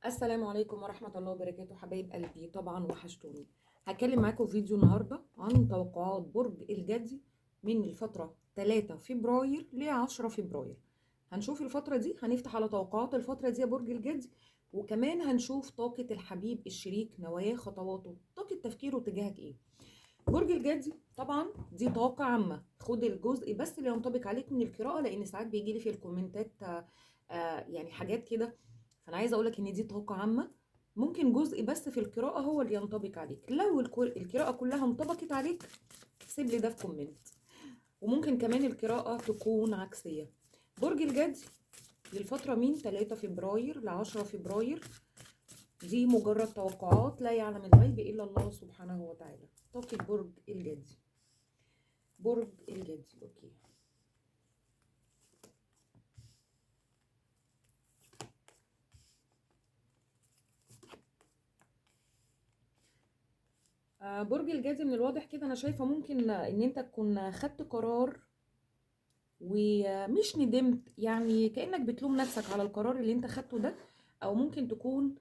السلام عليكم ورحمة الله وبركاته حبايب قلبي، طبعا وحشتوني. هتكلم معاكم في فيديو النهاردة عن توقعات برج الجدي من الفترة 3 فبراير ل 10 فبراير. هنشوف الفترة دي، هنفتح على توقعات الفترة دي يا برج الجدي، وكمان هنشوف طاقة الحبيب الشريك، نواياه، خطواته، طاقة تفكيره تجاهك ايه. برج الجدي طبعا دي طاقة عامة، خد الجزء بس اللي ينطبق عليك من القراءة، لأن ساعات بيجي لي في الكومنتات يعني حاجات كده. فأنا عايزة أقولك إن دي طاقة عامة، ممكن جزء بس في القراءة هو اللي ينطبق عليك. لو القراءة كلها انطبقت عليك سيب لي ده في كومنت. وممكن كمان القراءة تكون عكسية. برج الجدي للفترة من 3 فبراير ل 10 فبراير دي مجرد توقعات، لا يعلم الغيب إلا الله سبحانه وتعالى. طاقة برج الجدي. برج الجدي اوكي. برج الجدي من الواضح كده انا شايفه ممكن ان انت تكون خدت قرار ومش ندمت، يعني كأنك بتلوم نفسك على القرار اللي انت خدته ده، او ممكن تكون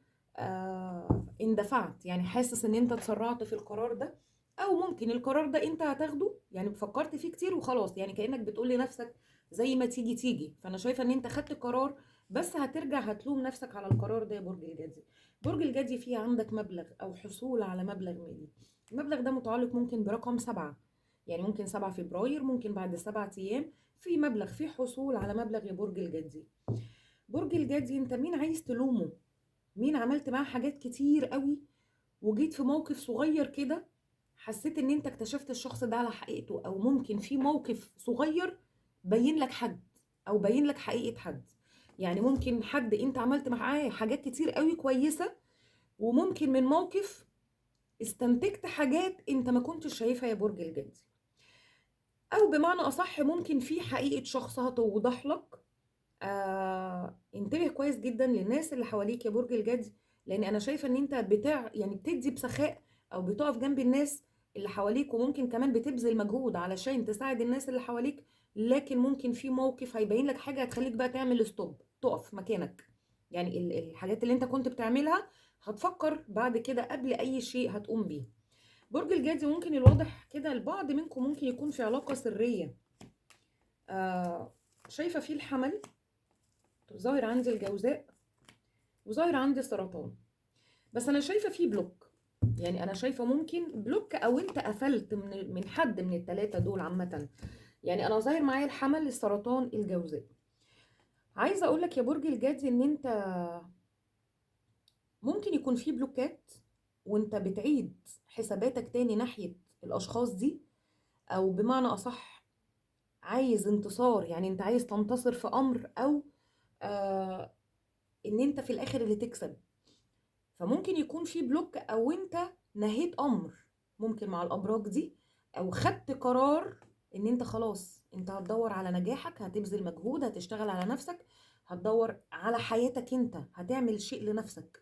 اندفعت، يعني حاسس ان انت اتسرعت في القرار ده، او ممكن القرار ده انت هتاخده يعني فكرت فيه كتير وخلاص، يعني كأنك بتقول لنفسك زي ما تيجي تيجي. فانا شايفه ان انت خدت قرار بس هترجع هتلوم نفسك على القرار ده يا برج الجدي. برج الجدي فيه عندك مبلغ او حصول على مبلغ مالي. المبلغ ده متعلق ممكن برقم 7، يعني ممكن 7 فبراير، ممكن بعد 7 ايام في مبلغ، في حصول على مبلغ يا برج الجدي. برج الجدي انت مين عايز تلومه؟ مين عملت معاه حاجات كتير قوي وجيت في موقف صغير كده حسيت ان انت اكتشفت الشخص ده على حقيقته، او ممكن في موقف صغير بين لك حد او بين لك حقيقة حد. يعني ممكن حد انت عملت معاه حاجات كتير قوي كويسة، وممكن من موقف استنتجت حاجات انت ما كنتش شايفها يا برج الجدي. او بمعنى اصح ممكن في حقيقة شخص هتوضح لك. انتبه كويس جدا للناس اللي حواليك يا برج الجدي، لان انا شايفه ان انت يعني بتدي بسخاء او بتقف جنب الناس اللي حواليك، وممكن كمان بتبذل مجهود علشان تساعد الناس اللي حواليك. لكن ممكن في موقف هيبين لك حاجه هتخليك بقى تعمل ستوب، تقف مكانك. يعني الحاجات اللي انت كنت بتعملها هتفكر بعد كده قبل اي شيء هتقوم بيه. برج الجدي ممكن الواضح كده البعض منكم ممكن يكون في علاقه سريه. آه شايفه فيه الحمل، ظاهر عندي الجوزاء، وظاهر عندي السرطان. بس انا شايفه فيه بلوك، يعني انا شايفه ممكن بلوك او انت قفلت من حد من الثلاثه دول عامه. يعني انا ظاهر معايا الحمل، السرطان، الجوزاء. عايزه اقول لك يا برج الجدي ان انت ممكن يكون فيه بلوكات وانت بتعيد حساباتك تاني ناحيه الاشخاص دي، او بمعنى اصح عايز انتصار، يعني انت عايز تنتصر في امر، او آه ان انت في الاخر اللي تكسب. فممكن يكون في بلوك او انت نهيت امر ممكن مع الابراج دي، او خدت قرار ان انت خلاص انت هتدور على نجاحك، هتبذل مجهود، هتشتغل على نفسك، هتدور على حياتك، انت هتعمل شيء لنفسك.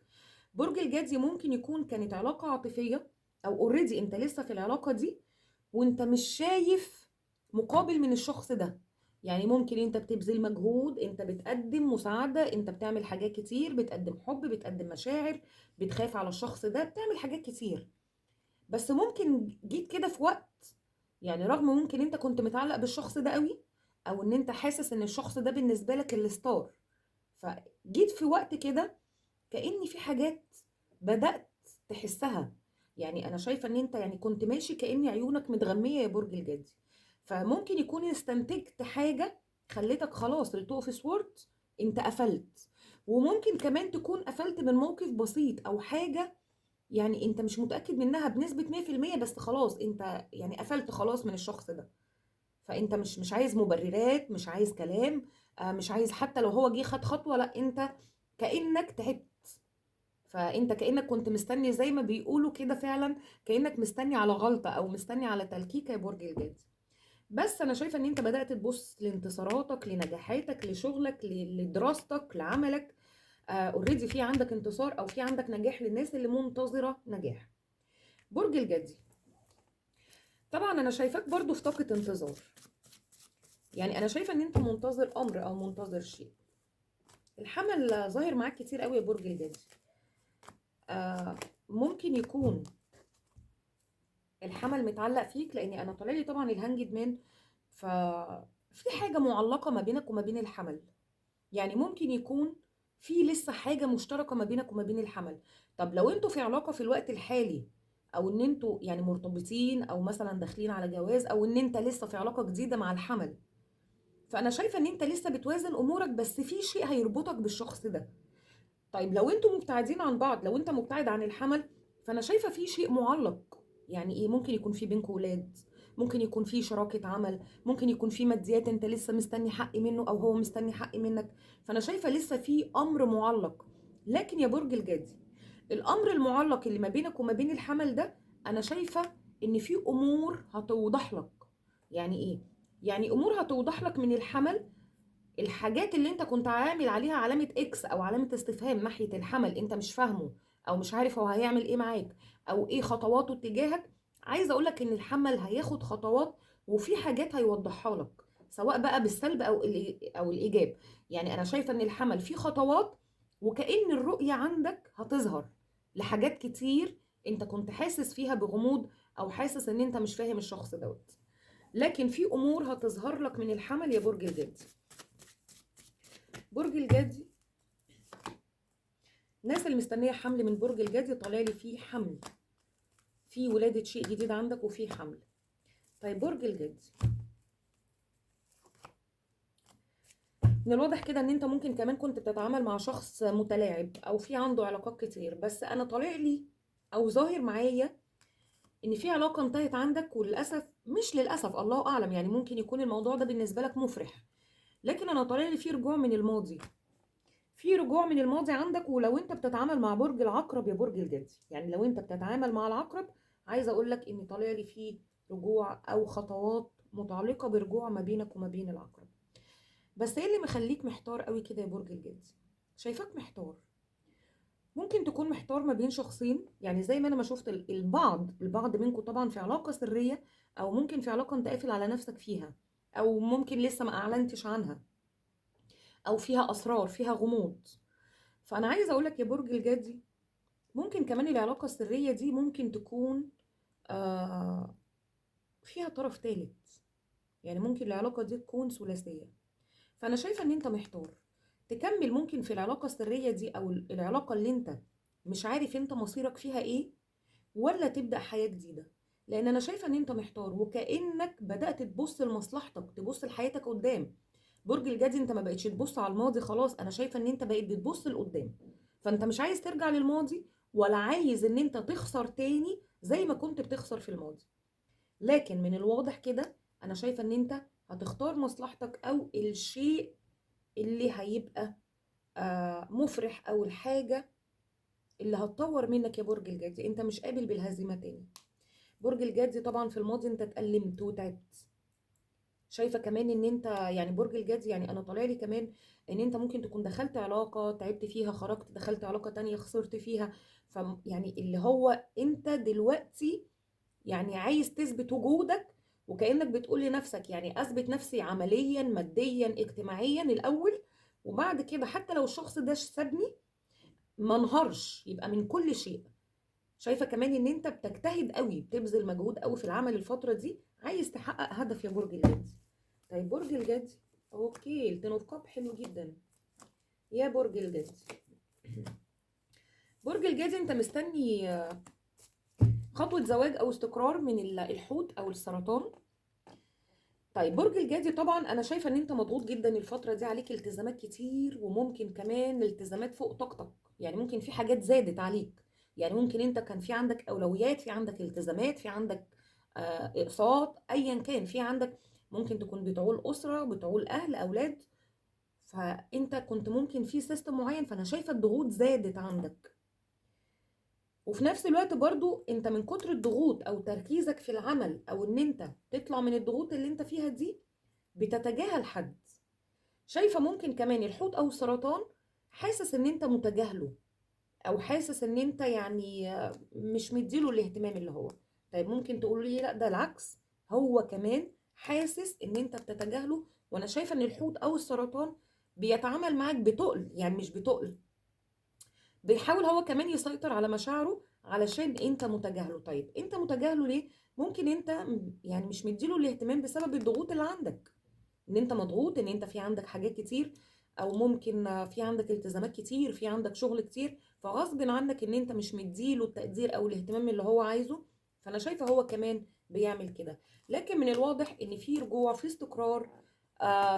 برج الجدي ممكن يكون كانت علاقة عاطفية، او اوريدي انت لسه في العلاقة دي وانت مش شايف مقابل من الشخص ده. يعني ممكن انت بتبذل مجهود، انت بتقدم مساعدة، انت بتعمل حاجات كتير، بتقدم حب، بتقدم مشاعر، بتخاف على الشخص ده، بتعمل حاجات كتير. بس ممكن جيت كده في وقت، يعني رغم ممكن انت كنت متعلق بالشخص ده قوي، او ان انت حاسس ان الشخص ده بالنسبة لك الستار، فجيت في وقت كده كأن في حاجات بدأت تحسها. يعني انا شايفة ان انت يعني كنت ماشي كأن عيونك متغمية يا برج الجدي، فممكن يكون استنتجت حاجة خلتك خلاص التوف سورت، انت قفلت. وممكن كمان تكون قفلت من موقف بسيط او حاجة يعني انت مش متأكد منها بنسبة 100%، بس خلاص انت يعني قفلت خلاص من الشخص ده. فانت مش عايز مبررات، مش عايز كلام، مش عايز حتى لو هو جه خد خطوة، لا انت كأنك تعبت. فانت كأنك كنت مستني زي ما بيقولوا كده فعلا، كأنك مستني على غلطة او مستني على تلكيكة يا برج الجدي. بس انا شايفة ان انت بدأت تبص لانتصاراتك، لنجاحاتك، لشغلك، لدراستك، لعملك. اوريدي في عندك انتصار او في عندك نجاح للناس اللي منتظرة نجاح. برج الجدي طبعا انا شايفاك برضو في طاقة انتظار، يعني انا شايفة ان انت منتظر امر او منتظر شيء. الحمل ظاهر معاك كتير قوي يا برج الجدي. آه ممكن يكون الحمل متعلق فيك، لان انا طالع لي طبعا الهانجد مان، ففي حاجه معلقه ما بينك وما بين الحمل. يعني ممكن يكون في لسه حاجه مشتركه ما بينك وما بين الحمل. طب لو انتوا في علاقه في الوقت الحالي، او ان انتوا يعني مرتبطين، او مثلا داخلين على جواز، او ان انت لسه في علاقه جديده مع الحمل، فانا شايفه ان انت لسه بتوازن امورك، بس في شيء هيربطك بالشخص ده. طيب لو انتوا مبتعدين عن بعض، لو انت مبتعد عن الحمل، فانا شايفه في شيء معلق. يعني ايه؟ ممكن يكون في بينكم ولاد، ممكن يكون في شراكه عمل، ممكن يكون في ماديات انت لسه مستني حق منه او هو مستني حق منك. فانا شايفه لسه في امر معلق. لكن يا برج الجدي، الامر المعلق اللي ما بينك وما بين الحمل ده، انا شايفه ان في امور هتوضح لك. يعني ايه؟ يعني امور هتوضح لك من الحمل. الحاجات اللي انت كنت عامل عليها علامة اكس او علامة استفهام ناحية الحمل، انت مش فاهمه، او مش عارف هو هيعمل ايه معاك، او ايه خطواته تجاهك. عايزة اقولك ان الحمل هياخد خطوات، وفي حاجات هيوضحها لك، سواء بقى بالسلب او الايجاب. يعني انا شايفة ان الحمل فيه خطوات، وكأن الرؤية عندك هتظهر لحاجات كتير انت كنت حاسس فيها بغموض، او حاسس ان انت مش فاهم الشخص دوت. لكن في امور هتظهر لك من الحمل يا برج الجدي. برج الجدي، الناس اللي مستنيه حمل من برج الجدي، طالع لي فيه حمل، في ولاده شيء جديد عندك، وفي حمل. طيب برج الجدي، من الواضح كده ان انت ممكن كمان كنت بتتعامل مع شخص متلاعب، او في عنده علاقات كتير، بس انا طالع لي او ظاهر معايا ان في علاقه انتهت عندك، وللاسف، مش للاسف، الله اعلم، يعني ممكن يكون الموضوع ده بالنسبه لك مفرح، لكن انا طالع لي في رجوع من الماضي. في رجوع من الماضي عندك. ولو انت بتتعامل مع برج العقرب يا برج الجدي، يعني لو انت بتتعامل مع العقرب، عايزه اقول لك ان طالع لي فيه رجوع او خطوات متعلقه برجوع ما بينك وما بين العقرب. بس ايه اللي مخليك محتار قوي كده يا برج الجدي؟ شايفاك محتار. ممكن تكون محتار ما بين شخصين، يعني زي ما انا ما شفت البعض منكم طبعا في علاقه سريه، او ممكن في علاقه انت قافل على نفسك فيها، او ممكن لسه ما اعلنتش عنها، او فيها اسرار، فيها غموض. فانا عايزه اقول لك يا برج الجدي، ممكن كمان العلاقة السرية دي ممكن تكون آه فيها طرف ثالث. يعني ممكن العلاقة دي تكون ثلاثية. فأنا شايفة إن أنت محتار تكمل ممكن في العلاقة السرية دي، أو العلاقة اللي أنت مش عارف أنت مصيرك فيها إيه، ولا تبدأ حياة جديدة. لأن أنا شايفة إن أنت محتار، وكأنك بدأت تبص لمصلحتك، تبص لحياتك قدام. برج الجدي، أنت ما بقتش تبص على الماضي خلاص، أنا شايفة إن أنت بقيت بتبص لقدام. فأنت مش عايز ترجع للماضي، ولا عايز إن أنت تخسر تاني زي ما كنت بتخسر في الماضي. لكن من الواضح كده، أنا شايفة إن أنت هتختار مصلحتك، أو الشيء اللي هيبقى مفرح، أو الحاجة اللي هتطور منك يا برج الجدي. أنت مش قابل بالهزيمة تاني. برج الجدي، طبعا في الماضي انت اتألمت وتعبت. شايفه كمان ان انت، يعني برج الجدي، يعني انا طالع لي كمان ان انت ممكن تكون دخلت علاقه تعبت فيها، خرجت دخلت علاقه تانية خسرت فيها. ف يعني اللي هو انت دلوقتي يعني عايز تثبت وجودك، وكأنك بتقول لنفسك يعني اثبت نفسي عمليا ماديا اجتماعيا الاول، وبعد كده حتى لو الشخص ده سابني ما انهارش، يبقى من كل شيء. شايفه كمان ان انت بتجتهد قوي، بتبذل مجهود قوي في العمل الفتره دي، عايز تحقق هدف يا برج الجدي. طيب برج الجدي، اوكي، التنوفقات حلو جدا يا برج الجدي. برج الجدي، انت مستني خطوه زواج او استقرار من الحوت او السرطان. طيب برج الجدي، طبعا انا شايفه ان انت مضغوط جدا الفتره دي، عليك التزامات كتير، وممكن كمان التزامات فوق طاقتك. يعني ممكن في حاجات زادت عليك. يعني ممكن انت كان في عندك اولويات، في عندك التزامات، في عندك اقساط، ايا كان في عندك. ممكن تكون بتعول اسره، بتعول اهل، اولاد. فانت كنت ممكن في سيستم معين، فانا شايفه الضغوط زادت عندك. وفي نفس الوقت برضو انت من كتر الضغوط او تركيزك في العمل، او ان انت تطلع من الضغوط اللي انت فيها دي، بتتجاهل حد. شايفة ممكن كمان الحوت او السرطان حاسس ان انت متجاهله، او حاسس ان انت يعني مش مديله الاهتمام اللي هو. طيب ممكن تقول لي لا، ده العكس، هو كمان حاسس ان انت بتتجاهله. وانا شايفة ان الحوت او السرطان بيتعامل معاك بتقل، يعني مش بتقل، بيحاول هو كمان يسيطر على مشاعره علشان انت متجاهله. طيب انت متجاهله ليه؟ ممكن انت يعني مش مديله الاهتمام بسبب الضغوط اللي عندك، ان انت مضغوط، ان انت في عندك حاجات كتير، او ممكن في عندك التزامات كتير، في عندك شغل كتير، فغصب عنك ان انت مش مديله التقدير او الاهتمام اللي هو عايزه. فانا شايفه هو كمان بيعمل كده. لكن من الواضح ان في رجوع، في استقرار،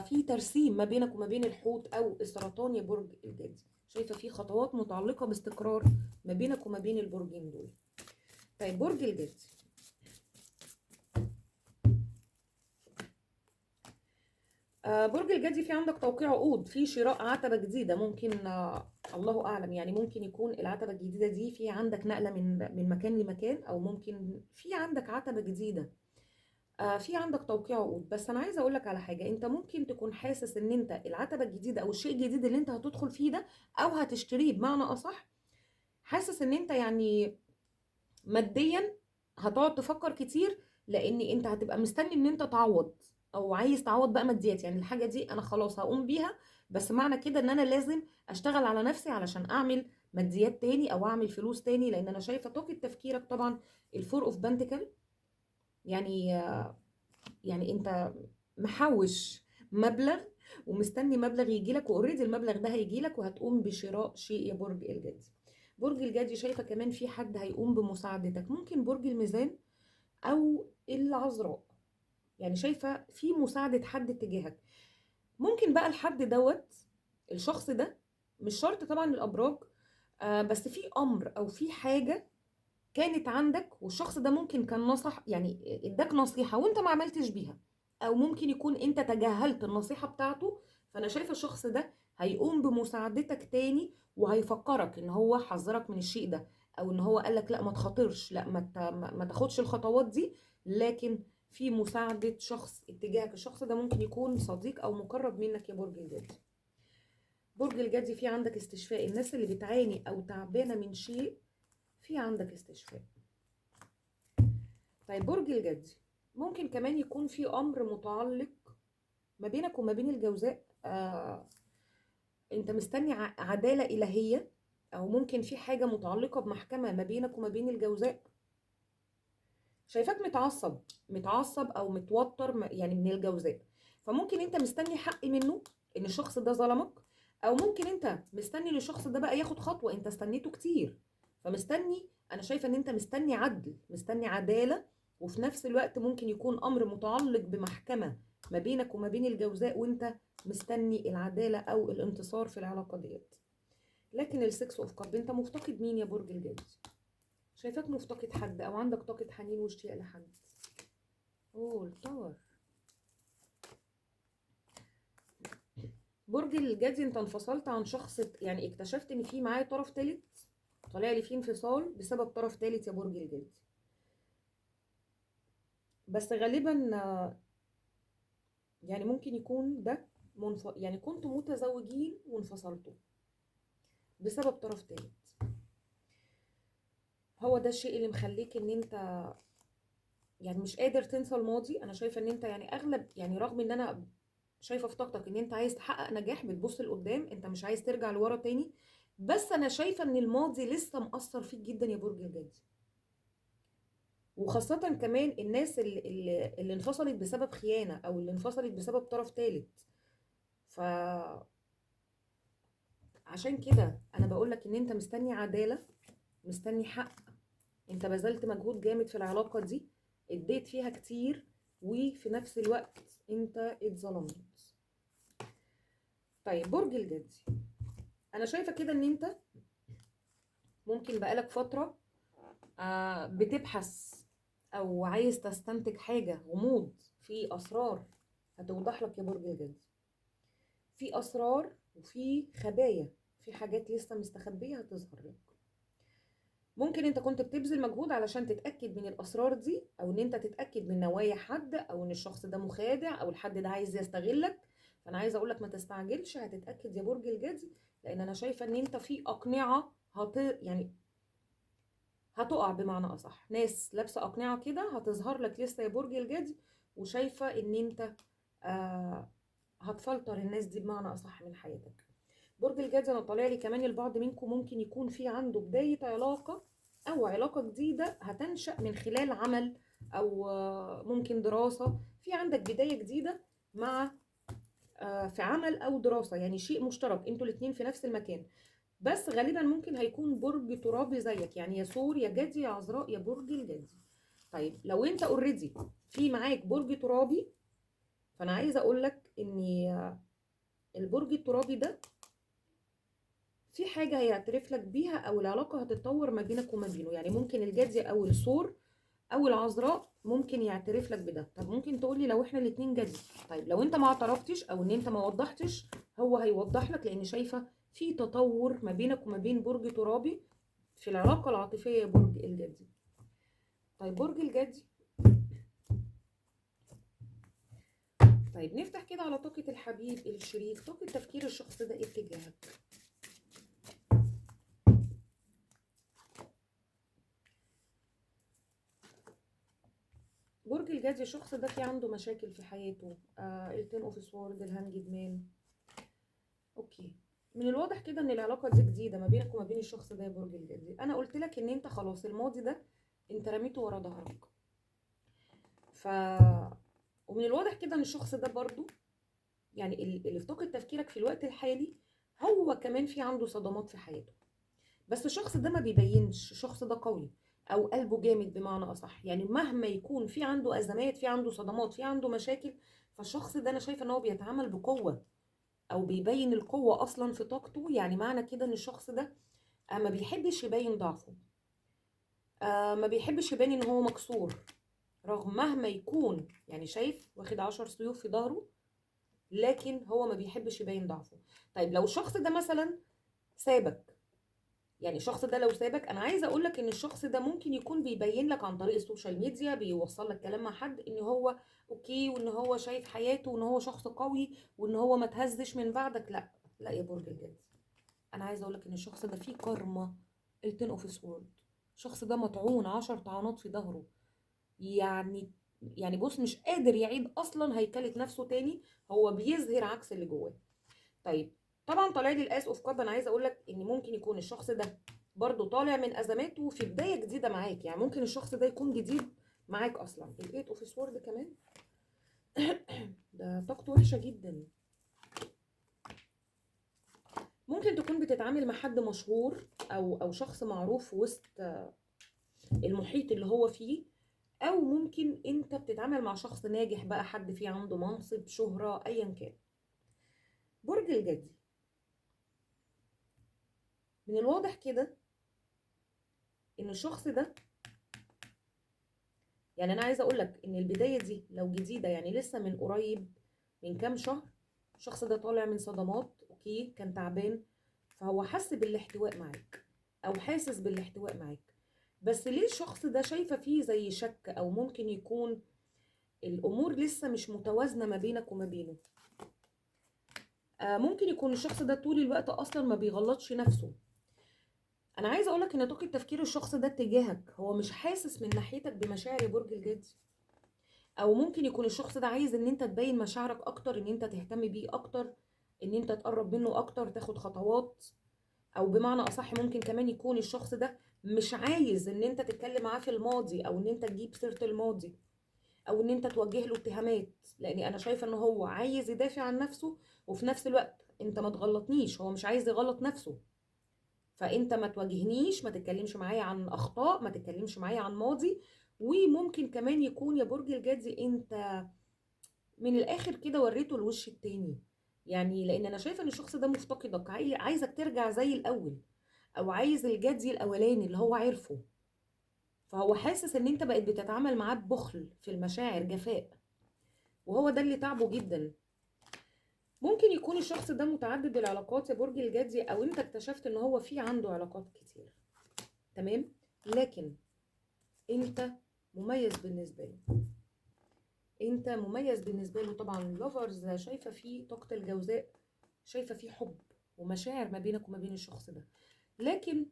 في ترسيم ما بينك وما بين الحوت او السرطان يا برج الجدي. شايفه في خطوات متعلقه باستقرار ما بينك وما بين البرجين دول. طيب برج الجدي، برج الجدي في عندك توقيع عقود، في شراء عتبة جديدة، ممكن الله أعلم، يعني ممكن يكون العتبة الجديدة دي في عندك نقلة من مكان لمكان، أو ممكن في عندك عتبة جديدة، في عندك توقيع عقود. بس أنا عايزة أقول لك على حاجة، أنت ممكن تكون حاسس إن أنت العتبة الجديدة أو الشيء الجديد اللي أنت هتدخل فيه ده أو هتشتريه بمعنى أصح، حاسس إن أنت يعني ماديا هتقعد تفكر كتير، لان انت هتبقى مستني ان انت تعوض، او عايز تعوض بقى ماديات، يعني الحاجه دي انا خلاص هقوم بيها، بس معنى كده ان انا لازم اشتغل على نفسي علشان اعمل ماديات تاني او اعمل فلوس تاني. لان انا شايفه طاقه تفكيرك طبعا الفور اوف بنتكل، يعني يعني انت محوش مبلغ ومستني مبلغ يجي لك، واوريدي المبلغ ده هيجي لك وهتقوم بشراء شيء يا برج الجدي. برج الجدي شايفه كمان في حد هيقوم بمساعدتك، ممكن برج الميزان او العذراء، يعني شايفه في مساعده حد تجاهك. ممكن بقى الحد دوت، الشخص ده مش شرط طبعا الابراج، بس في امر او في حاجه كانت عندك، والشخص ده ممكن كان نصح، يعني اداك نصيحه وانت ما عملتش بيها، او ممكن يكون انت تجاهلت النصيحه بتاعته. فانا شايفه الشخص ده هيقوم بمساعدتك تاني، وهيفكرك ان هو حذرك من الشيء ده، او ان هو قالك لا ما تخاطرش، لا ما تاخدش الخطوات دي. لكن في مساعده شخص اتجاهك، الشخص ده ممكن يكون صديق او مقرب منك يا برج الجدي. برج الجدي في عندك استشفاء، الناس اللي بتعاني او تعبانه من شيء في عندك استشفاء. طيب برج الجدي، ممكن كمان يكون في امر متعلق ما بينك وما بين الجوزاء، انت مستني عدالة الهية، او ممكن في حاجة متعلقة بمحكمة ما بينك وما بين الجوزاء. شايفاك متعصب، متعصب او متوتر يعني من الجوزاء، فممكن انت مستني حق منه ان الشخص ده ظلمك، او ممكن انت مستني ان الشخص ده بقى ياخد خطوة انت استنيته كتير، فمستني. انا شايفة ان انت مستني عدل، مستني عدالة، وفي نفس الوقت ممكن يكون امر متعلق بمحكمة ما بينك وما بين الجوزاء، وانت مستني العدالة او الانتصار في العلاقة ديت. لكن السكس اوف كاب، انت مفتقد مين يا برج الجدي؟ شايفاك مفتقد حد، او عندك طاقة حنين واشتياق لحد. اوه التاور. برج الجدي، انت انفصلت عن شخص، يعني اكتشفت ان في معاه طرف ثالث، طالع لي فيه انفصال بسبب طرف ثالث يا برج الجدي. بس غالبا يعني ممكن يكون ده يعني كنتوا متزوجين وانفصلتوا بسبب طرف ثالث. هو ده الشيء اللي مخليك ان انت يعني مش قادر تنسى الماضي. انا شايفه ان انت يعني اغلب، يعني رغم ان انا شايفه في طاقتك ان انت عايز تحقق نجاح، بتبص لقدام، انت مش عايز ترجع لورا تاني، بس انا شايفه ان الماضي لسه مأثر فيك جدا يا برج الجدي. وخاصه كمان الناس اللي انفصلت بسبب خيانه، او اللي انفصلت بسبب طرف ثالث. فعشان كده انا بقول لك ان انت مستني عداله، مستني حق. انت بذلت مجهود جامد في العلاقه دي، اديت فيها كتير، وفي نفس الوقت انت اتظلمت. طيب برج الجدي، انا شايفه كده ان انت ممكن بقالك فتره بتبحث او عايز تستنتج حاجه، غموض في اسرار هتوضح لك يا برج الجدي. في اسرار وفي خبايا، في حاجات لسه مستخبيه هتظهر لك. ممكن انت كنت بتبذل مجهود علشان تتاكد من الاسرار دي، او ان انت تتاكد من نوايا حد، او ان الشخص ده مخادع، او الحد ده عايز يستغلك. فانا عايزه اقول لك ما تستعجلش، هتتاكد يا برج الجدي، لان انا شايفه ان انت في اقنعه يعني هتقع بمعنى اصح، ناس لابسه اقنعه كده هتظهر لك لسه يا برج الجدي. وشايفه ان انت آه هتفلتر الناس دي بمعنى اصح من حياتك. برج الجدي انا طالع لي كمان البعض منكم ممكن يكون في عنده بداية علاقة او علاقة جديدة هتنشأ من خلال عمل او ممكن دراسة. في عندك بداية جديدة مع في عمل او دراسة، يعني شيء مشترك انتوا الاتنين في نفس المكان. بس غالبا ممكن هيكون برج ترابي زيك، يعني يا ثور يا جدي يا عذراء يا برج الجدي. طيب لو انت اوريدي في معاك برج ترابي، فانا عايزه اقول لك ان البرج الترابي ده في حاجه هيعترف لك بيها، او العلاقه هتتطور ما بينك وما بينه. يعني ممكن الجدي او الثور او العذراء ممكن يعترف لك بده. طب ممكن تقولي لو احنا الاتنين جدي، طيب لو انت ما اعترفتش او ان انت ما وضحتش هو هيوضح لك، لان شايفه في تطور ما بينك وما بين برج ترابي في العلاقه العاطفيه يا برج الجدي. طيب برج الجدي، طيب نفتح كده على طاقة الحبيب الشريك، طاقة تفكير الشخص ده ايه اتجاهك. برج الجدي الشخص ده في عنده مشاكل في حياته، التين اوف سوورد، الهانجد مان. اوكي، من الواضح كده ان العلاقة دي جديدة ما بينك وما بين الشخص ده يا برج الجدي. انا قلت لك ان انت خلاص الماضي ده انت رميته ورا ظهرك. ف ومن الواضح كده ان الشخص ده برضو يعني اللي في طاقة تفكيرك في الوقت الحالي هو كمان في عنده صدمات في حياته. بس الشخص ده ما بيبينش، الشخص ده قوي او قلبه جامد بمعنى اصح. يعني مهما يكون في عنده ازمات، في عنده صدمات، في عنده مشاكل، فالشخص ده انا شايفه ان هو بيتعامل بقوه او بيبين القوه اصلا في طاقته. يعني معنى كده ان الشخص ده ما بيحبش يبين ضعفه، ما بيحبش يبين ان هو مكسور رغم مهما يكون. يعني شايف واخد 10 سيوف في ظهره، لكن هو ما بيحبش يبين ضعفه. طيب لو الشخص ده مثلا سابك، يعني الشخص ده لو سابك، انا عايزه اقول لك ان الشخص ده ممكن يكون بيبين لك عن طريق السوشيال ميديا، بيوصل لك كلام مع حد ان هو اوكي وان هو شايف حياته وان هو شخص قوي وان هو ما تهزش من بعدك. لا لا يا برج الجدي، انا عايزه اقول لك ان الشخص ده فيه كارما، التين اوف سورد. الشخص ده مطعون 10 طعنات في ظهره. يعني بص مش قادر يعيد اصلا هيكلة نفسه تاني، هو بيظهر عكس اللي جواه. طيب طبعا طالع لي الاس اوف كاب. انا عايزه اقول لك ان ممكن يكون الشخص ده برضو طالع من ازماته في بدايه جديده معاك. يعني ممكن الشخص ده يكون جديد معاك اصلا. الايت اوف سورد كمان ده طاقته وحشه جدا. ممكن تكون بتتعامل مع حد مشهور او شخص معروف في وسط المحيط اللي هو فيه، او ممكن انت بتتعامل مع شخص ناجح بقى، حد فيه عنده منصب شهره ايا كان. برج الجدي من الواضح كده ان الشخص ده، يعني انا عايزه اقول لك ان البدايه دي لو جديده يعني لسه من قريب من كام شهر، الشخص ده طالع من صدمات، اوكي كان تعبان، فهو حس بالاحتواء معاك او حاسس بالاحتواء معاك. بس ليه الشخص ده شايفه فيه زي شك، او ممكن يكون الامور لسه مش متوازنه ما بينك وما بينه. ممكن يكون الشخص ده طول الوقت اصلا ما بيغلطش نفسه. انا عايزه اقولك ان طاقه تفكير الشخص ده اتجاهك هو مش حاسس من ناحيتك بمشاعر يا برج الجدي. او ممكن يكون الشخص ده عايز ان انت تبين مشاعرك اكتر، ان انت تهتم بيه اكتر، ان انت تقرب منه اكتر، تاخد خطوات. او بمعنى اصح ممكن كمان يكون الشخص ده مش عايز ان انت تتكلم معاه في الماضي، او ان انت تجيب سيره الماضي، او ان انت توجه له اتهامات. لاني انا شايفه ان هو عايز يدافع عن نفسه، وفي نفس الوقت انت ما تغلطنيش، هو مش عايز يغلط نفسه. فانت ما تواجهنيش، ما تتكلمش معايا عن اخطاء، ما تتكلمش معايا عن ماضي. وممكن كمان يكون يا برج الجدي انت من الاخر كده وريته الوش التاني. يعني لان انا شايفه ان الشخص ده مفتقدك، عايزك ترجع زي الاول، او عايز الجدي الاولاني اللي هو عارفه. فهو حاسس ان انت بقت بتتعامل معاه ببخل في المشاعر، جفاء، وهو ده اللي تعبه جدا. ممكن يكون الشخص ده متعدد العلاقات يا برج الجدي، او انت اكتشفت ان هو في عنده علاقات كتير. تمام، لكن انت مميز بالنسبه له، انت مميز بالنسبه له. طبعا اللوفرز شايفه فيه طاقه الجوزاء، شايفه فيه حب ومشاعر ما بينك وما بين الشخص ده. لكن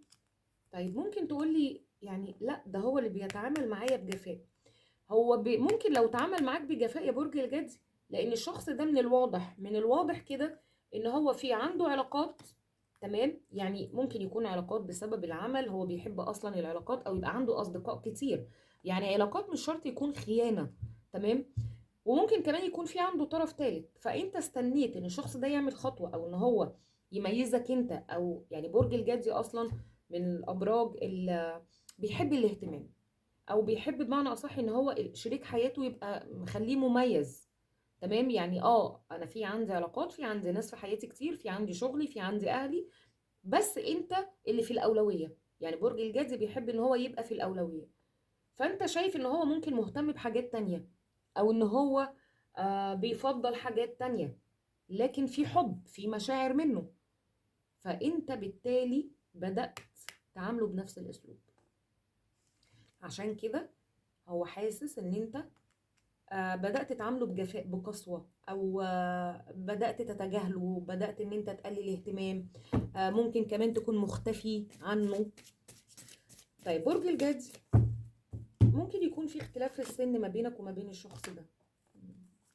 طيب ممكن تقولي يعني لا ده هو اللي بيتعامل معايا بجفاء. هو ممكن لو تعامل معاك بجفاء يا برج الجدي، لان الشخص ده من الواضح كده ان هو في عنده علاقات، تمام، يعني ممكن يكون علاقات بسبب العمل، هو بيحب اصلا العلاقات، او يبقى عنده اصدقاء كتير. يعني علاقات مش شرط يكون خيانة، تمام. وممكن كمان يكون في عنده طرف ثالث، فانت استنيت ان الشخص ده يعمل خطوة، او ان هو يميزك انت. او يعني برج الجدي اصلا من الابراج اللي بيحب الاهتمام، او بيحب بمعنى اصح ان هو شريك حياته يبقى مخليه مميز، تمام. يعني انا في عندي علاقات، في عندي ناس في حياتي كتير، في عندي شغلي، في عندي اهلي، بس انت اللي في الاولوية. يعني برج الجدي بيحب ان هو يبقى في الاولوية. فانت شايف ان هو ممكن مهتم بحاجات تانية، او ان هو بيفضل حاجات تانية، لكن في حب، في مشاعر منه. فانت بالتالي بدأت تعامله بنفس الاسلوب. عشان كده هو حاسس ان انت بدأت تعامله بجفاء، بقسوة، او بدأت تتجاهله، بدأت ان انت تقلل اهتمام. ممكن كمان تكون مختفي عنه. طيب برج الجدي، ممكن يكون في اختلاف في السن ما بينك وما بين الشخص ده.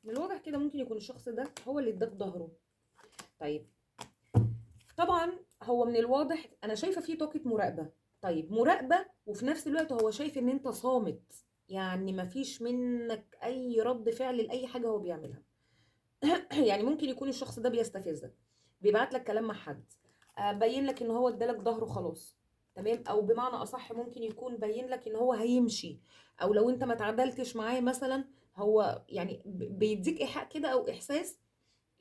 من الواضح كده ممكن يكون الشخص ده هو اللي اداك ظهره. طيب طبعا هو من الواضح انا شايفه فيه طاقه مراقبه. طيب مراقبه، وفي نفس الوقت هو شايف ان انت صامت، يعني مفيش منك اي رد فعل لاي حاجه هو بيعملها. يعني ممكن يكون الشخص ده بيستفزك، بيبعت لك كلام مع حد، بين لك ان هو ادالك ظهره خلاص، تمام. او بمعنى اصح ممكن يكون بين لك ان هو هيمشي، او لو انت ما تعادلتش معاه مثلا، هو يعني بيديك ايحاء كده او احساس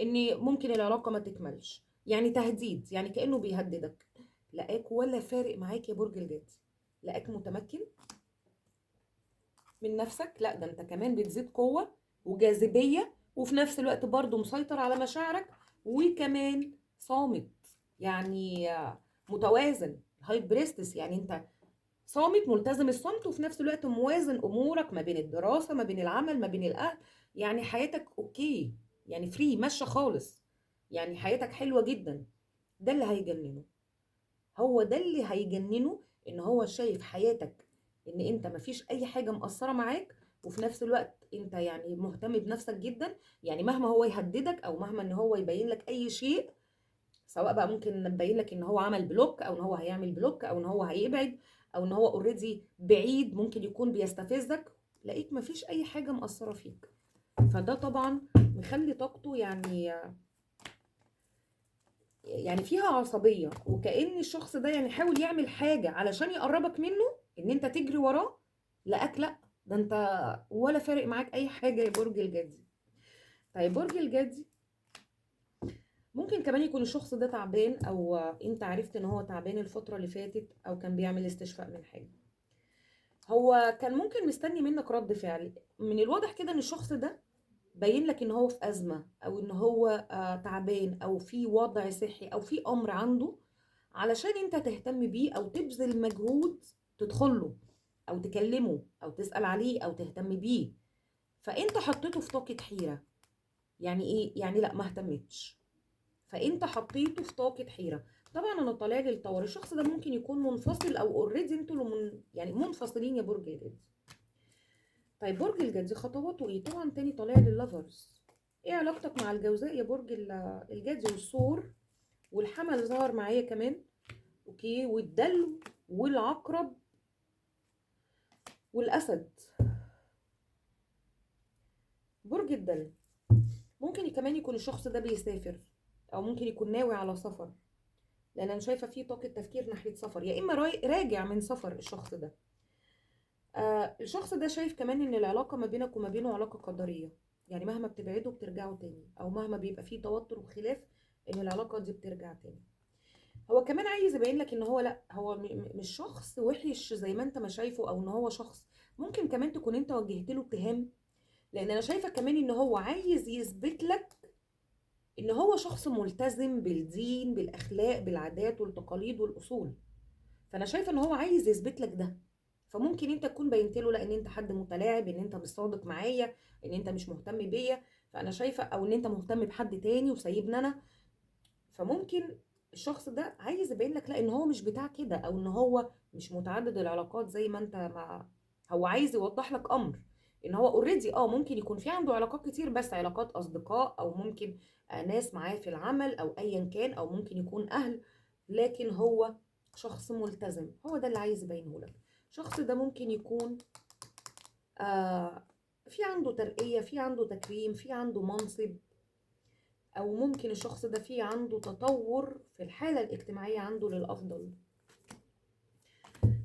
ان ممكن العلاقه ما تكملش. يعني تهديد، يعني كانه بيهددك. لقاك ولا فارق معاك يا برج الجدي، لقاك متمكن من نفسك، لا ده انت كمان بتزيد قوة وجاذبية، وفي نفس الوقت برضو مسيطر على مشاعرك، وكمان صامت. يعني متوازن، هاي بريستس. يعني انت صامت، ملتزم الصمت، وفي نفس الوقت موازن امورك ما بين الدراسة، ما بين العمل، ما بين الاهل. يعني حياتك اوكي، يعني فري، ماشية خالص. يعني حياتك حلوة جدا. ده اللي هيجننه، هو ده اللي هيجننه، ان هو شايف حياتك ان انت مفيش اي حاجة مقصرة معاك، وفي نفس الوقت انت يعني مهتم بنفسك جدا. يعني مهما هو يهددك، او مهما ان هو يبين لك اي شيء، سواء بقى ممكن يبين لك ان هو عمل بلوك، او ان هو هيعمل بلوك، او ان هو هيبعد، او ان هو اوريدي بعيد، ممكن يكون بيستفزك، لقيت مفيش اي حاجة مقصرة فيك. فده طبعا مخلي طاقته يعني فيها عصبية، وكأن الشخص ده يعني حاول يعمل حاجة علشان يقربك منه، ان انت تجري وراه. لقاك لا، ده انت ولا فارق معاك اي حاجة يا برج الجدي. طيب برج الجدي، ممكن كمان يكون الشخص ده تعبان، او انت عرفت ان هو تعبان الفترة اللي فاتت، او كان بيعمل استشفاء من حاجة. هو كان ممكن مستني منك رد فعل. من الواضح كده ان الشخص ده باين لك ان هو في ازمه، او ان هو تعبان، او في وضع صحي، او في امر عنده، علشان انت تهتم بيه، او تبذل مجهود تدخله، او تكلمه، او تسأل عليه، او تهتم بيه. فانت حطيته في طاقة حيرة. يعني ايه؟ يعني لا، ما اهتمتش. فانت حطيته في طاقة حيرة. طبعا انا طالع لي الطور، الشخص ده ممكن يكون منفصل، او اوريدي انتوا يعني منفصلين يا برج الجدي. طيب برج الجدي خطواته ايه؟ طبعا تاني طالع لي اللافرز. ايه علاقتك مع الجوزاء يا برج الجدي؟ والثور، والحمل ظهر معايا كمان، اوكي، والدلو، والعقرب، والاسد. برج الدلو، ممكن كمان يكون الشخص ده بيسافر، او ممكن يكون ناوي على سفر، لان انا شايفه فيه طاقه تفكير ناحيه سفر، يا اما راجع من سفر الشخص ده. الشخص ده شايف كمان ان العلاقه ما بينك وما بينه علاقه قدريه. يعني مهما بتبعدوا بترجعوا تاني، او مهما بيبقى فيه توتر وخلاف، ان العلاقه دي بترجع تاني. هو كمان عايز يبين لك ان هو لا، هو مش شخص وحش زي ما انت ما شايفه، او ان هو شخص ممكن كمان تكون انت وجهت له اتهام. لان انا شايفه كمان ان هو عايز يثبت لك ان هو شخص ملتزم بالدين، بالاخلاق، بالعادات والتقاليد والاصول. فانا شايفه ان هو عايز يثبت لك ده. فممكن انت تكون بينت له لا، ان انت حد متلاعب، ان انت مش صادق معايا، ان انت مش مهتم بيا. فانا شايفه، او ان انت مهتم بحد تاني وسايبني انا. فممكن الشخص ده عايز يبين لك لا، ان هو مش بتاع كده، او ان هو مش متعدد العلاقات زي ما انت. مع هو عايز يوضح لك امر، ان هو اوريدي ممكن يكون في عنده علاقات كتير، بس علاقات اصدقاء او ممكن ناس معاه في العمل او ايا كان، او ممكن يكون اهل، لكن هو شخص ملتزم. هو ده اللي عايز يبينه لك. الشخص ده ممكن يكون في عنده ترقية، في عنده تكريم، في عنده منصب، او ممكن الشخص ده في عنده تطور في الحالة الاجتماعية عنده للافضل.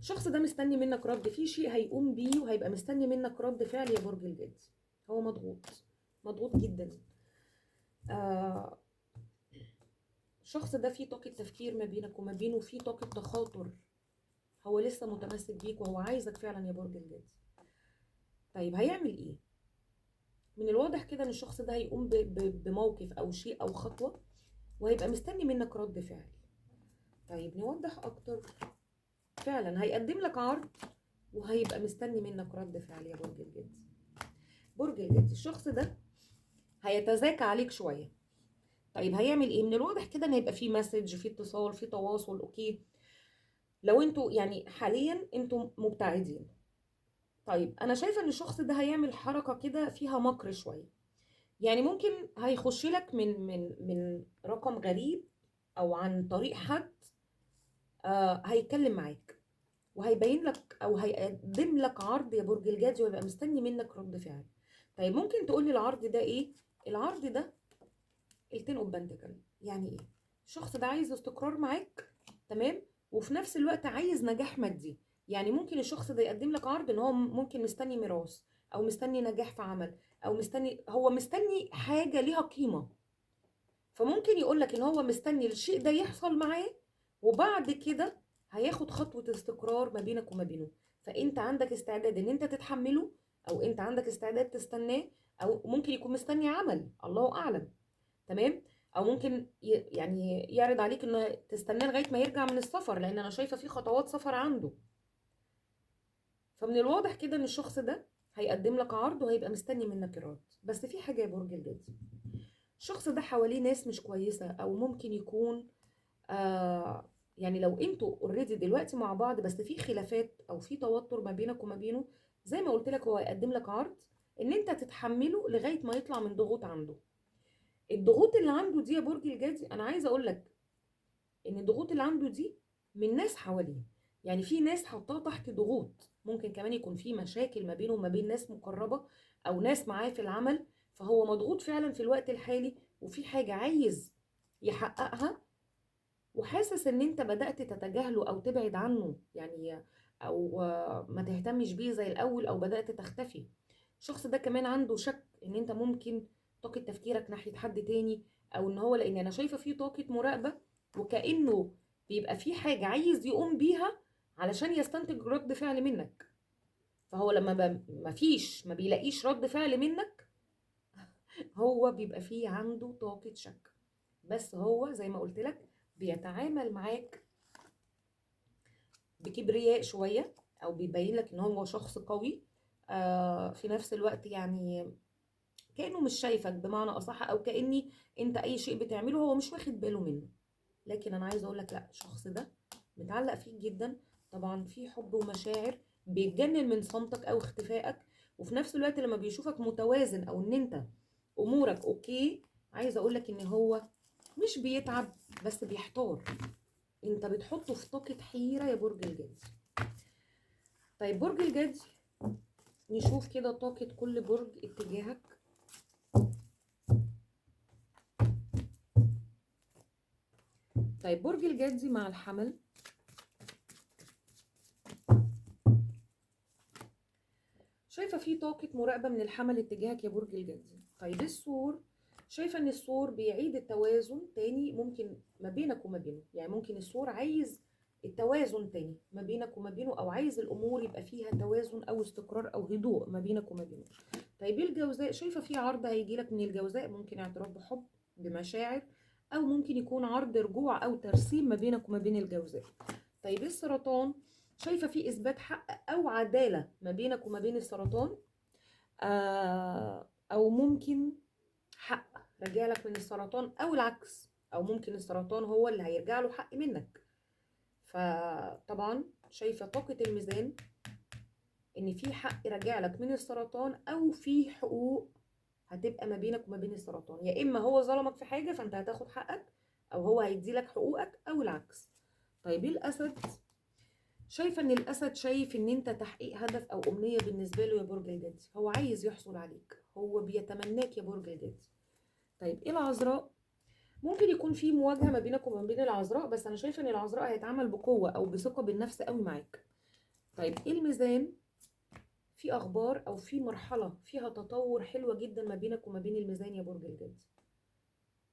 الشخص ده مستني منك رد، في شيء هيقوم بيه وهيبقى مستني منك رد فعل يا برج الجدي. هو مضغوط، مضغوط جدا. آه الشخص ده فيه طاقة تفكير ما بينك وما بينه، فيه طاقة تخاطر. هو لسه متمسك بيك وهو عايزك فعلا يا برج الجدي. طيب هيعمل ايه؟ من الواضح كده ان الشخص ده هيقوم بموقف او شيء او خطوة، وهيبقى مستني منك رد فعل. طيب نوضح اكتر. فعلا هيقدم لك عرض وهيبقى مستني منك رد فعل يا برج الجدي. برج الجدي الشخص ده هيتذاكى عليك شويه. طيب هيعمل ايه؟ من الواضح كده ان هيبقى في مسج، في اتصال، في تواصل. اوكي، لو انتوا يعني حاليا انتوا مبتعدين. طيب انا شايفه ان الشخص ده هيعمل حركه كده فيها مكر شويه. يعني ممكن هيخش لك من رقم غريب، او عن طريق حد هيتكلم معاك وهيبين لك او هيقدم لك عرض يا برج الجدي، ويبقى مستني منك رد فعل. طيب ممكن تقولي العرض ده ايه؟ العرض ده التين اوف بنتكل. يعني ايه؟ الشخص ده عايز استقرار معاك، تمام، وفي نفس الوقت عايز نجاح مادي. يعني ممكن الشخص ده يقدم لك عرض ان هو ممكن مستني ميراث، او مستني نجاح في عمل، او هو مستني حاجة ليها قيمة. فممكن يقول لك ان هو مستني الشيء ده يحصل معاه، وبعد كده هياخد خطوة استقرار ما بينك وما بينه. فانت عندك استعداد ان انت تتحمله، او انت عندك استعداد تستناه، او ممكن يكون مستني عمل، الله اعلم. تمام. او ممكن يعني يعرض عليك انه تستناه لغايه ما يرجع من السفر، لان انا شايفه في خطوات سفر عنده. فمن الواضح كده ان الشخص ده هيقدم لك عرض وهيبقى مستني منك الرد. بس في حاجه يا برج الجدي، الشخص ده حواليه ناس مش كويسه، او ممكن يكون يعني لو انتوا اوريدي دلوقتي مع بعض بس في خلافات او في توتر ما بينك وما بينه، زي ما قلت لك هو هيقدم لك عرض ان انت تتحمله لغايه ما يطلع من ضغوط عنده. الضغوط اللي عنده دي يا برج الجدي، انا عايزه اقول لك ان الضغوط اللي عنده دي من ناس حواليه. يعني في ناس حطاه تحت ضغوط، ممكن كمان يكون في مشاكل ما بينه وما بين ناس مقربة او ناس معاه في العمل. فهو مضغوط فعلا في الوقت الحالي، وفي حاجة عايز يحققها، وحاسس ان انت بدأت تتجاهله او تبعد عنه، يعني او ما تهتمش بيه زي الاول، او بدأت تختفي. الشخص ده كمان عنده شك ان انت ممكن طاقة تفكيرك ناحية حد تاني، او ان هو، لان انا شايفة فيه طاقة مراقبة، وكأنه بيبقى فيه حاجة عايز يقوم بيها علشان يستنتج رد فعل منك. فهو لما ما بيلاقيش رد فعل منك، هو بيبقى فيه عنده طاقة شك. بس هو زي ما قلت لك بيتعامل معاك بكبرياء شوية، او بيبين لك ان هو شخص قوي. في نفس الوقت يعني كأنه مش شايفك بمعنى اصح، او كأني انت اي شيء بتعمله هو مش واخد باله منه. لكن انا عايزه اقول لك لا، الشخص ده متعلق فيك جدا. طبعا في حب ومشاعر، بيتجنن من صمتك او اختفائك. وفي نفس الوقت لما بيشوفك متوازن، او ان انت امورك اوكي، عايزه اقول لك ان هو مش بيتعب، بس بيحتار. انت بتحطه في طاقة حيرة يا برج الجدي. طيب برج الجدي، نشوف كده طاقة كل برج اتجاهك. طيب برج الجدي مع الحمل، شايفة في طاقة مراقبة من الحمل اتجاهك يا برج الجدي. طيب الثور، شايفة ان الثور بيعيد التوازن تاني ممكن ما بينك وما بينه. يعني ممكن الثور عايز التوازن تاني ما بينك وما بينه، او عايز الامور يبقى فيها توازن او استقرار او هدوء ما بينك وما بينه. طيب الجوزاء، شايفة في عرض هيجيلك من الجوزاء، ممكن اعتراف بحب، بمشاعر، او ممكن يكون عرض رجوع او ترسيم ما بينك وما بين الجوزاء. طيب السرطان، شايفة في إثبات حق أو عدالة ما بينك وما بين السرطان. أو ممكن حق رجع لك من السرطان، أو العكس، أو ممكن السرطان هو اللي هيرجع له حق منك. فطبعا شايفة طاقة الميزان ان في حق راجع لك من السرطان، او في حقوق هتبقى ما بينك وما بين السرطان. يا اما هو ظلمك في حاجة فانت هتاخد حقك، او هو هيدي لك حقوقك، او العكس. طيب الاسد، شايفة ان الاسد شايف ان انت تحقيق هدف او امنية بالنسبة له يا برج الجدي، هو عايز يحصل عليك، هو بيتمناك يا برج الجدي. طيب العذراء، ممكن يكون في مواجهة ما بينك وما بين العذراء، بس انا شايفة ان العذراء هيتعامل بقوة او بثقة بالنفس قوي معاك. طيب الميزان، في اخبار او في مرحلة فيها تطور حلوة جدا ما بينك وما بين الميزان يا برج الجدي.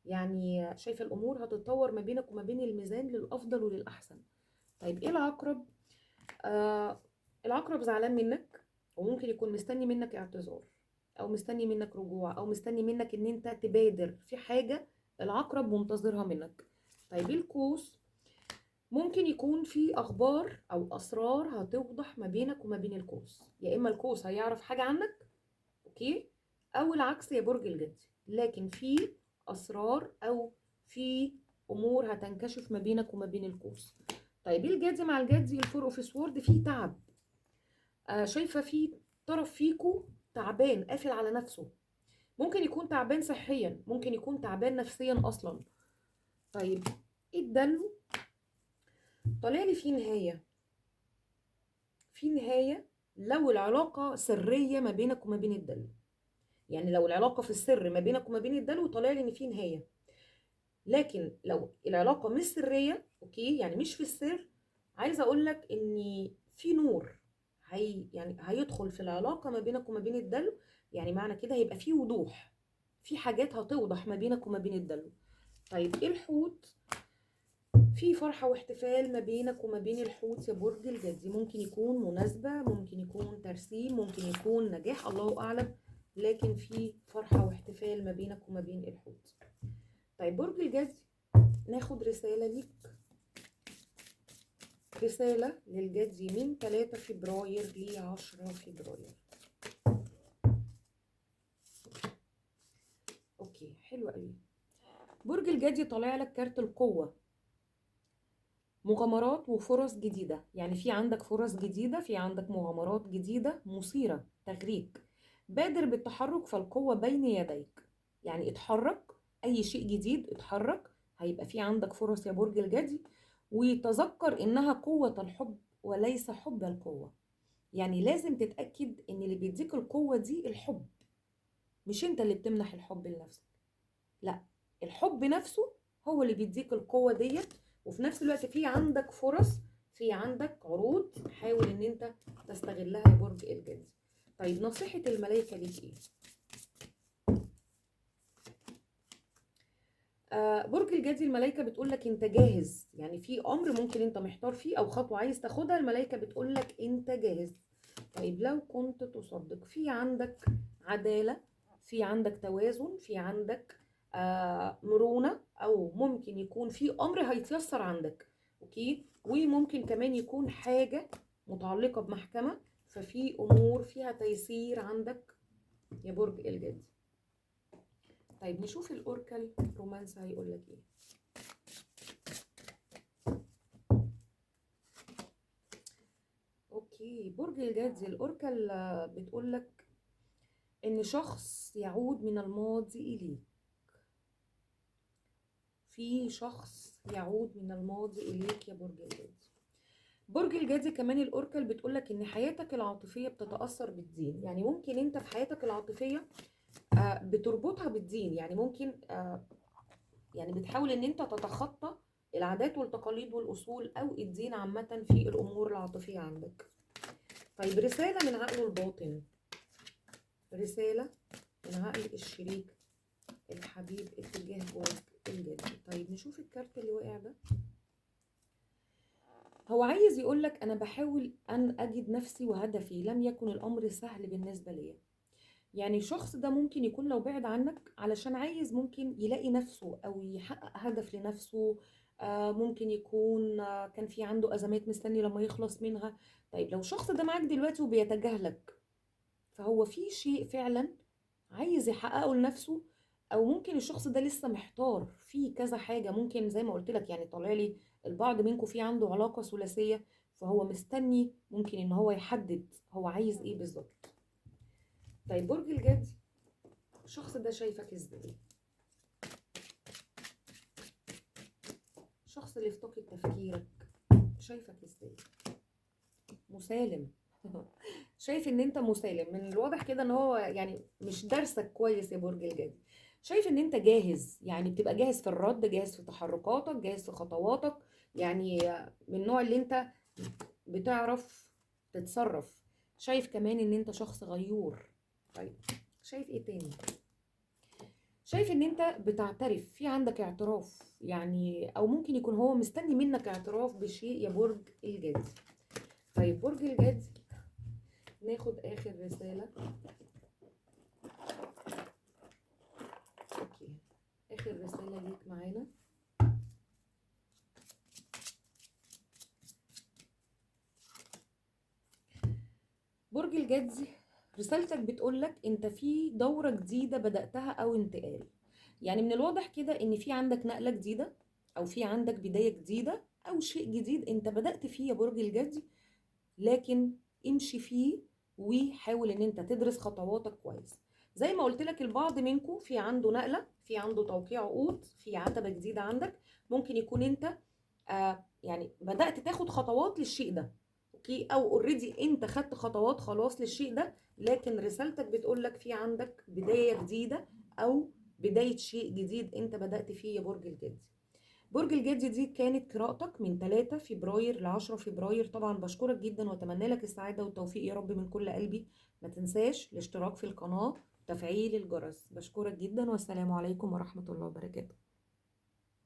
يعني شايفة الامور هتتطور ما بينك وما بين الميزان للافضل وللاحسن. طيب ايه العقرب؟ العقرب زعلان منك، وممكن يكون مستني منك اعتذار، او مستني منك رجوع، او مستني منك ان انت تبادر في حاجة العقرب منتظرها منك. طيب القوس، ممكن يكون في اخبار او اسرار هتوضح ما بينك وما بين القوس، يا اما القوس هيعرف حاجة عنك، اوكي، او العكس يا برج الجدي، لكن في اسرار او في امور هتنكشف ما بينك وما بين القوس. طيب الجدي مع الجدي، الفور اوف سوورد، في تعب. شايفه في طرف فيكو تعبان قافل على نفسه، ممكن يكون تعبان صحيا، ممكن يكون تعبان نفسيا اصلا. طيب الدلو، طالع لي في نهايه، في نهايه لو العلاقه سريه ما بينك وما بين الدلو. يعني لو العلاقه في السر ما بينك وما بين الدلو، طالع لي ان في نهايه. لكن لو العلاقه مش سريه، اوكي، يعني مش في السر، عايزه اقول لك ان في نور يعني هيدخل في العلاقه ما بينك وما بين الدلو. يعني معنى كده هيبقى في وضوح، في حاجات هتوضح ما بينك وما بين الدلو. طيب الحوت، في فرحه واحتفال ما بينك وما بين الحوت يا برج الجدي، ممكن يكون مناسبه، ممكن يكون ترسيم، ممكن يكون نجاح، الله اعلم، لكن في فرحه واحتفال ما بينك وما بين الحوت. طيب برج الجدي، ناخد رسالة ليك، رسالة للجدي من 3 فبراير ل 10 فبراير. اوكي حلو قوي. برج الجدي طالع لك كارت القوة، مغامرات وفرص جديدة، يعني في عندك فرص جديدة، في عندك مغامرات جديدة مثيرة تغريك. بادر بالتحرك فالقوة بين يديك، يعني اتحرك، أي شيء جديد اتحرك، هيبقى في عندك فرص يا برج الجدي. وتذكر إنها قوة الحب وليس حب القوة، يعني لازم تتأكد ان اللي بيديك القوة دي الحب، مش انت اللي بتمنح الحب لنفسك، لا، الحب نفسه هو اللي بيديك القوة ديت. وفي نفس الوقت في عندك فرص، في عندك عروض، حاول ان انت تستغلها يا برج الجدي. طيب نصيحة الملائكة ليك ايه؟ برج الجدي، الملائكة بتقول لك انت جاهز، يعني في امر ممكن انت محتار فيه او خطوة عايز تاخدها، الملائكة بتقول لك انت جاهز. طيب لو كنت تصدق، في عندك عدالة، في عندك توازن، في عندك مرونة، او ممكن يكون في امر هيتيسر عندك، اوكي، وممكن كمان يكون حاجة متعلقة بمحكمة، ففي امور فيها تيسير عندك يا برج الجدي. طيب نشوف الاوركل رومانس هيقول لك ايه. اوكي برج الجدي، الاوركل بتقول لك ان شخص يعود من الماضي اليك، في شخص يعود من الماضي اليك يا برج الجدي. برج الجدي كمان الاوركل بتقولك ان حياتك العاطفيه بتتاثر بالدين، يعني ممكن انت في حياتك العاطفيه بتربطها بالدين، يعني ممكن يعني بتحاول ان انت تتخطى العادات والتقاليد والاصول او الدين عامه في الامور العاطفيه عندك. طيب رساله من عقله الباطن، رساله من عقل الشريك الحبيب اتجاه برج الجدي. طيب نشوف الكارت اللي واقع ده. هو عايز يقولك أنا بحاول أن أجد نفسي وهدفي، لم يكن الأمر سهل بالنسبة لي. يعني الشخص ده ممكن يكون لو بعد عنك علشان عايز ممكن يلاقي نفسه أو يحقق هدف لنفسه، ممكن يكون كان في عنده أزمات مستني لما يخلص منها. طيب لو الشخص ده معاك دلوقتي وبيتجاهلك، فهو في شيء فعلا عايز يحققه لنفسه، او ممكن الشخص ده لسه محتار في كذا حاجه، ممكن زي ما قلت لك، يعني طالع لي البعض منكم في عنده علاقه ثلاثيه، فهو مستني ممكن ان هو يحدد هو عايز ايه بالظبط. طيب برج الجدي، الشخص ده شايفك ازاي؟ الشخص اللي في طاقة تفكيرك شايفك ازاي؟ مسالم. شايف ان انت مسالم، من الواضح كده ان هو يعني مش دارسك كويس يا برج الجدي. شايف ان انت جاهز، يعني بتبقى جاهز في الرد، جاهز في تحركاتك، جاهز في خطواتك، يعني من النوع اللي انت بتعرف تتصرف. شايف كمان ان انت شخص غيور. طيب شايف ايه تاني؟ شايف ان انت بتعترف، في عندك اعتراف يعني، او ممكن يكون هو مستني منك اعتراف بشيء يا برج الجدي. طيب برج الجدي، ناخد اخر رسالة. اوكي، اخر رسالة ليك معانا. برج الجدي، رسالتك بتقولك انت في دورة جديدة بدأتها او انتقال. يعني من الواضح كده ان في عندك نقلة جديدة، او في عندك بداية جديدة، او شيء جديد انت بدأت فيه يا برج الجدي. لكن امشي فيه وحاول ان انت تدرس خطواتك كويس. زي ما قلت لك، البعض منكم في عنده نقلة، في عنده توقيع عقود، في عتبة جديدة عندك. ممكن يكون انت يعني بدأت تاخد خطوات للشيء ده، اوكي، او اوريدي انت خدت خطوات خلاص للشيء ده. لكن رسالتك بتقول لك في عندك بداية جديدة، او بداية شيء جديد انت بدأت فيه يا برج الجدي. برج الجدي، دي كانت قراءتك من 3 فبراير ل 10 فبراير. طبعا بشكرك جدا واتمنى لك السعادة والتوفيق يا رب من كل قلبي. ما تنساش الاشتراك في القناة وتفعيل الجرس. بشكرك جدا والسلام عليكم ورحمة الله وبركاته.